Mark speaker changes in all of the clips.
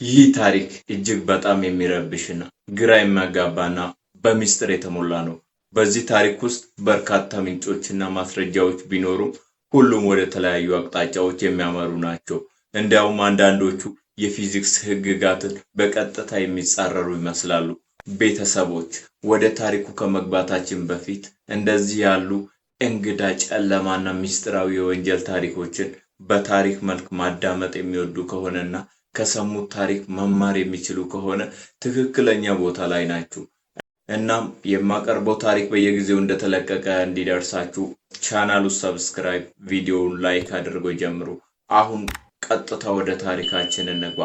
Speaker 1: ይህ ታሪክ እጅግ በጣም የሚረብሽና ግራ የሚያጋባና በሚስጥር የተሞላ ነው። በዚህ ታሪክ ውስጥ በርካታ ምንጮችና ማስረጃዎች ቢኖሩም ሁሉም ወደ ተለያዩ አቅጣጫዎች የሚያመሩ ናቸው። እንዲያውም አንዳንዶቹ የፊዚክስ ሕግጋትን በቀጥታ የሚጻረሩ ይመስላሉ። ቤተሰቦች ወደ ታሪኩ ከመግባታችን በፊት እንደዚህ ያሉ እንግዳ ጨለማና ሚስጥራዊ የወንጀል ታሪኮችን በታሪክ መልክ ማዳመጥ የሚወዱ ከሆነና ከሰሙት ታሪክ መማር የሚችሉ ከሆነ ትክክለኛ ቦታ ላይ ናችሁ። እናም የማቀርበው ታሪክ በየጊዜው እንደተለቀቀ እንዲደርሳችሁ ቻናሉ ሰብስክራይብ፣ ቪዲዮውን ላይክ አድርጎ ጀምሩ። አሁን ቀጥታ ወደ ታሪካችን እንግባ።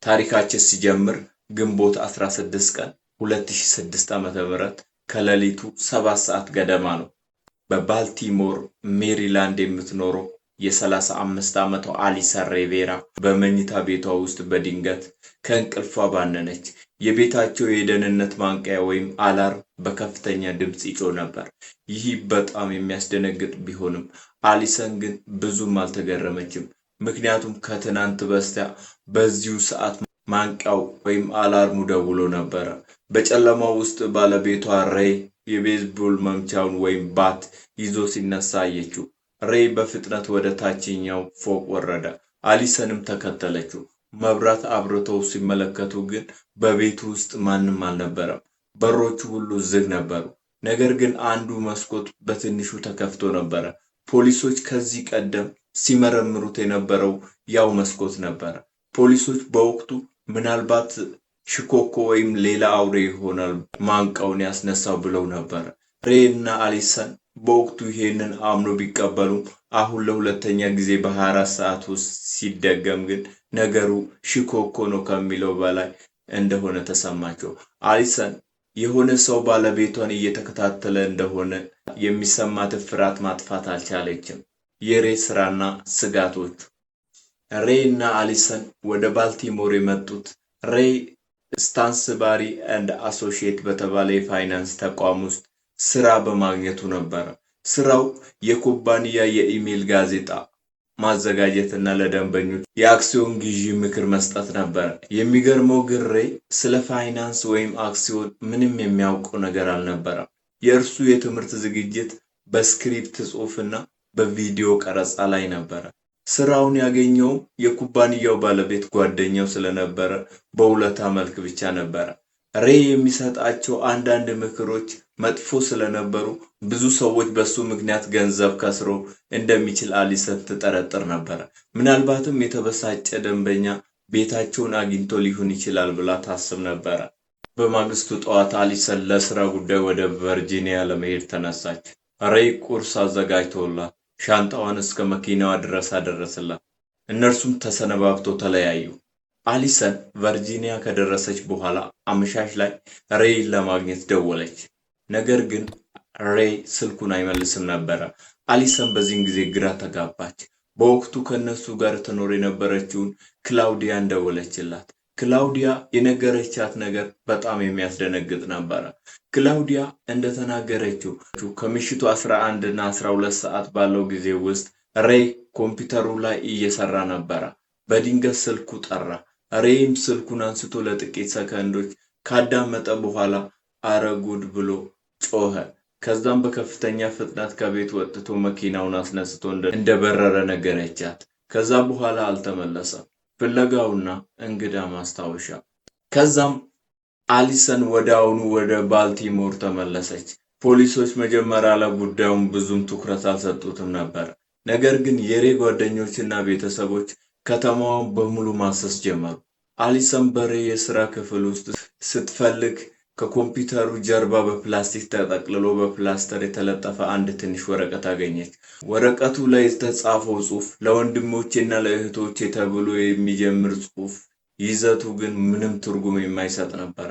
Speaker 1: ታሪካችን ሲጀምር ግንቦት 16 ቀን 2006 ዓ.ም ከሌሊቱ 7 ሰዓት ገደማ ነው። በባልቲሞር ሜሪላንድ የምትኖረው የ35 ዓመቷ አሊሰን ሪቬራ በመኝታ ቤቷ ውስጥ በድንገት ከእንቅልፏ ባነነች። የቤታቸው የደህንነት ማንቂያ ወይም አላርም በከፍተኛ ድምፅ ይጮህ ነበር። ይህ በጣም የሚያስደነግጥ ቢሆንም አሊሰን ግን ብዙም አልተገረመችም። ምክንያቱም ከትናንት በስቲያ በዚሁ ሰዓት ማንቂያው ወይም አላርሙ ደውሎ ነበረ። በጨለማው ውስጥ ባለቤቷ ሬይ የቤዝቦል መምቻውን ወይም ባት ይዞ ሲነሳ አየችው። ሬይ በፍጥነት ወደ ታችኛው ፎቅ ወረደ። አሊሰንም ተከተለችው። መብራት አብርተው ሲመለከቱ ግን በቤቱ ውስጥ ማንም አልነበረም። በሮቹ ሁሉ ዝግ ነበሩ። ነገር ግን አንዱ መስኮት በትንሹ ተከፍቶ ነበረ። ፖሊሶች ከዚህ ቀደም ሲመረምሩት የነበረው ያው መስኮት ነበረ። ፖሊሶች በወቅቱ ምናልባት ሽኮኮ ወይም ሌላ አውሬ ይሆናል ማንቂያውን ያስነሳው ብለው ነበር። ሬይ እና አሊሰን በወቅቱ ይሄንን አምኖ ቢቀበሉም አሁን ለሁለተኛ ጊዜ በ24 ሰዓት ውስጥ ሲደገም ግን ነገሩ ሽኮኮ ነው ከሚለው በላይ እንደሆነ ተሰማቸው። አሊሰን የሆነ ሰው ባለቤቷን እየተከታተለ እንደሆነ የሚሰማት ፍርሃት ማጥፋት አልቻለችም። የሬይ ስራና ስጋቶቹ። ሬይ እና አሊሰን ወደ ባልቲሞር የመጡት ሬይ ስታንስባሪ ኤንድ አሶሺየት በተባለ የፋይናንስ ተቋም ውስጥ ስራ በማግኘቱ ነበር። ስራው የኩባንያ የኢሜል ጋዜጣ ማዘጋጀትና ለደንበኞች የአክሲዮን ግዢ ምክር መስጠት ነበር። የሚገርመው ግን ሬይ ስለ ፋይናንስ ወይም አክሲዮን ምንም የሚያውቀው ነገር አልነበረም። የእርሱ የትምህርት ዝግጅት በስክሪፕት ጽሑፍና በቪዲዮ ቀረጻ ላይ ነበር። ስራውን ያገኘው የኩባንያው ባለቤት ጓደኛው ስለነበረ በውለታ መልክ ብቻ ነበር። ሬይ የሚሰጣቸው አንዳንድ ምክሮች መጥፎ ስለነበሩ ብዙ ሰዎች በሱ ምክንያት ገንዘብ ከስሮ እንደሚችል አሊሰን ትጠረጥር ነበር። ምናልባትም የተበሳጨ ደንበኛ ቤታቸውን አግኝቶ ሊሆን ይችላል ብላ ታስብ ነበር። በማግስቱ ጠዋት አሊሰን ለስራ ጉዳይ ወደ ቨርጂኒያ ለመሄድ ተነሳች። ሬይ ቁርስ አዘጋጅቶላት ሻንጣዋን እስከ መኪናዋ ድረስ አደረሰላት። እነርሱም ተሰነባብቶ ተለያዩ። አሊሰን ቨርጂኒያ ከደረሰች በኋላ አመሻሽ ላይ ሬይን ለማግኘት ደወለች። ነገር ግን ሬይ ስልኩን አይመልስም ነበር። አሊሰን በዚህን ጊዜ ግራ ተጋባች። በወቅቱ ከነሱ ጋር ትኖር የነበረችውን ክላውዲያን ደወለችላት። ክላውዲያ የነገረቻት ነገር በጣም የሚያስደነግጥ ነበር። ክላውዲያ እንደተናገረችው ከምሽቱ 11 እና 12 ሰዓት ባለው ጊዜ ውስጥ ሬይ ኮምፒውተሩ ላይ እየሰራ ነበር። በድንገት ስልኩ ጠራ። ሬይም ስልኩን አንስቶ ለጥቂት ሰከንዶች ካዳመጠ በኋላ አረ ጉድ ብሎ ጮኸ። ከዛም በከፍተኛ ፍጥነት ከቤት ወጥቶ መኪናውን አስነስቶ እንደበረረ ነገረቻት። ከዛ በኋላ አልተመለሰም። ፍለጋውና እንግዳ ማስታወሻ። ከዛም አሊሰን ወዲያውኑ ወደ ባልቲሞር ተመለሰች። ፖሊሶች መጀመሪያ ለጉዳዩም ብዙም ትኩረት አልሰጡትም ነበር። ነገር ግን የሬይ ጓደኞችና ቤተሰቦች ከተማዋን በሙሉ ማሰስ ጀመሩ። አሊሰን በሬይ የሥራ ክፍል ውስጥ ስትፈልግ ከኮምፒውተሩ ጀርባ በፕላስቲክ ተጠቅልሎ በፕላስተር የተለጠፈ አንድ ትንሽ ወረቀት አገኘች። ወረቀቱ ላይ የተጻፈው ጽሑፍ ለወንድሞቼና ለእህቶቼ ተብሎ የሚጀምር ጽሑፍ፣ ይዘቱ ግን ምንም ትርጉም የማይሰጥ ነበር።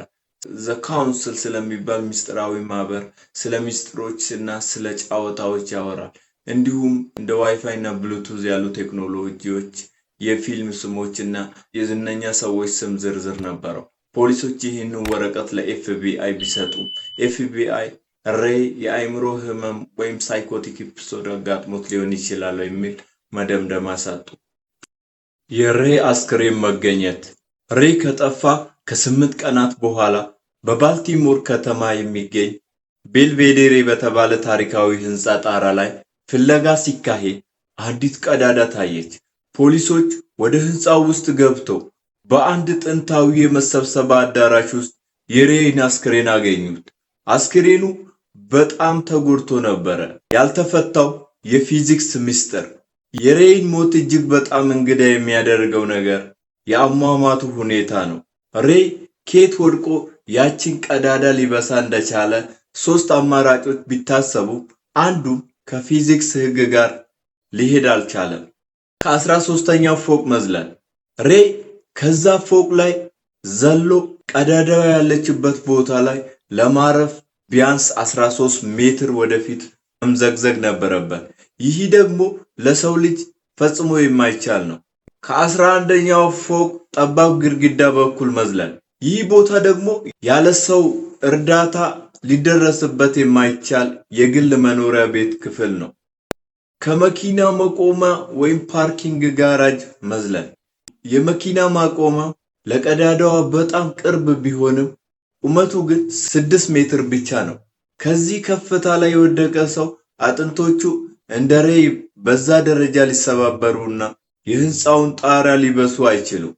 Speaker 1: ዘ ካውንስል ስለሚባል ምስጢራዊ ማህበር፣ ስለ ምስጢሮች እና ስለ ጨዋታዎች ያወራል። እንዲሁም እንደ ዋይፋይ እና ብሉቱዝ ያሉ ቴክኖሎጂዎች፣ የፊልም ስሞች እና የዝነኛ ሰዎች ስም ዝርዝር ነበረው። ፖሊሶች ይህንን ወረቀት ለኤፍቢአይ ቢሰጡ ኤፍቢአይ ሬይ የአእምሮ ህመም ወይም ሳይኮቲክ ኤፒሶድ አጋጥሞት ሊሆን ይችላል የሚል መደምደማ ሰጡ። የሬይ አስክሬን መገኘት። ሬይ ከጠፋ ከ8 ቀናት በኋላ በባልቲሞር ከተማ የሚገኝ ቤልቬዴሬ በተባለ ታሪካዊ ህንፃ ጣራ ላይ ፍለጋ ሲካሄድ አንዲት ቀዳዳ ታየች። ፖሊሶች ወደ ህንፃው ውስጥ ገብተው በአንድ ጥንታዊ የመሰብሰቢያ አዳራሽ ውስጥ የሬይን አስክሬን አገኙት። አስክሬኑ በጣም ተጎድቶ ነበረ። ያልተፈታው የፊዚክስ ምስጢር። የሬይን ሞት እጅግ በጣም እንግዳ የሚያደርገው ነገር የአሟሟቱ ሁኔታ ነው። ሬይ ኬት ወድቆ ያችን ቀዳዳ ሊበሳ እንደቻለ 3 አማራጮች ቢታሰቡ አንዱ ከፊዚክስ ህግ ጋር ሊሄድ አልቻለም። ከ13ኛው ፎቅ መዝለል። ሬይ ከዛ ፎቅ ላይ ዘሎ ቀዳዳዋ ያለችበት ቦታ ላይ ለማረፍ ቢያንስ 13 ሜትር ወደፊት መምዘግዘግ ነበረበት። ይህ ደግሞ ለሰው ልጅ ፈጽሞ የማይቻል ነው። ከ11ኛው ፎቅ ጠባብ ግድግዳ በኩል መዝለል። ይህ ቦታ ደግሞ ያለ ሰው እርዳታ ሊደረስበት የማይቻል የግል መኖሪያ ቤት ክፍል ነው። ከመኪና ማቆሚያ ወይም ፓርኪንግ ጋራጅ መዝለል። የመኪና ማቆሚያ ለቀዳዳዋ በጣም ቅርብ ቢሆንም ቁመቱ ግን 6 ሜትር ብቻ ነው። ከዚህ ከፍታ ላይ የወደቀ ሰው አጥንቶቹ እንደ ሬይ በዛ ደረጃ ሊሰባበሩና የህንፃውን ጣራ ሊበሱ አይችሉም።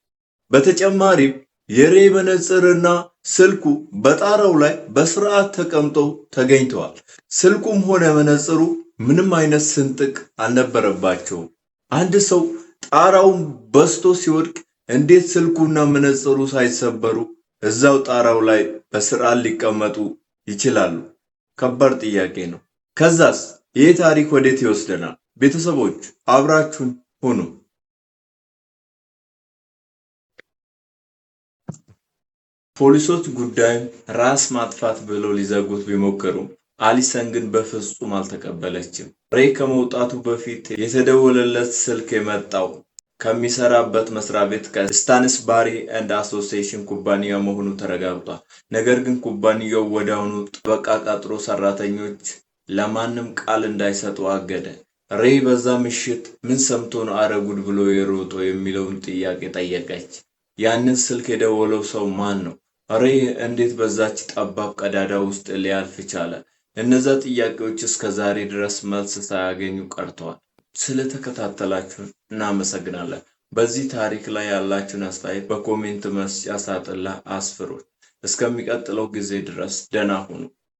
Speaker 1: በተጨማሪም የሬይ መነጽርና ስልኩ በጣራው ላይ በስርዓት ተቀምጠው ተገኝተዋል። ስልኩም ሆነ መነጽሩ ምንም አይነት ስንጥቅ አልነበረባቸውም። አንድ ሰው ጣራውን በስቶ ሲወድቅ እንዴት ስልኩና መነጽሩ ሳይሰበሩ እዛው ጣራው ላይ በስርዓት ሊቀመጡ ይችላሉ? ከባድ ጥያቄ ነው። ከዛስ ይህ ታሪክ ወዴት ይወስደናል? ቤተሰቦች አብራችሁን ሁኑ። ፖሊሶች ጉዳዩን ራስ ማጥፋት ብለው ሊዘጉት ቢሞክሩም አሊሰን ግን በፍጹም አልተቀበለችም። ሬይ ከመውጣቱ በፊት የተደወለለት ስልክ የመጣው ከሚሰራበት መስሪያ ቤት ከስታንስባሪ ኤንድ አሶሲዬሽን ኩባንያ መሆኑ ተረጋግጧል። ነገር ግን ኩባንያው ወዲያውኑ ጠበቃ ቀጥሮ ሰራተኞች ለማንም ቃል እንዳይሰጡ አገደ። ሬይ በዛ ምሽት ምን ሰምቶ ነው አረጉድ ብሎ የሮጠው የሚለውን ጥያቄ ጠየቀች። ያንን ስልክ የደወለው ሰው ማን ነው? ሬይ እንዴት በዛች ጠባብ ቀዳዳ ውስጥ ሊያልፍ ቻለ? እነዛ ጥያቄዎች እስከ ዛሬ ድረስ መልስ ሳያገኙ ቀርተዋል። ስለተከታተላችሁ እናመሰግናለን። በዚህ ታሪክ ላይ ያላችሁን አስተያየት በኮሜንት መስጫ ሳጥን ላይ አስፍሩት። እስከሚቀጥለው ጊዜ ድረስ ደህና ሁኑ።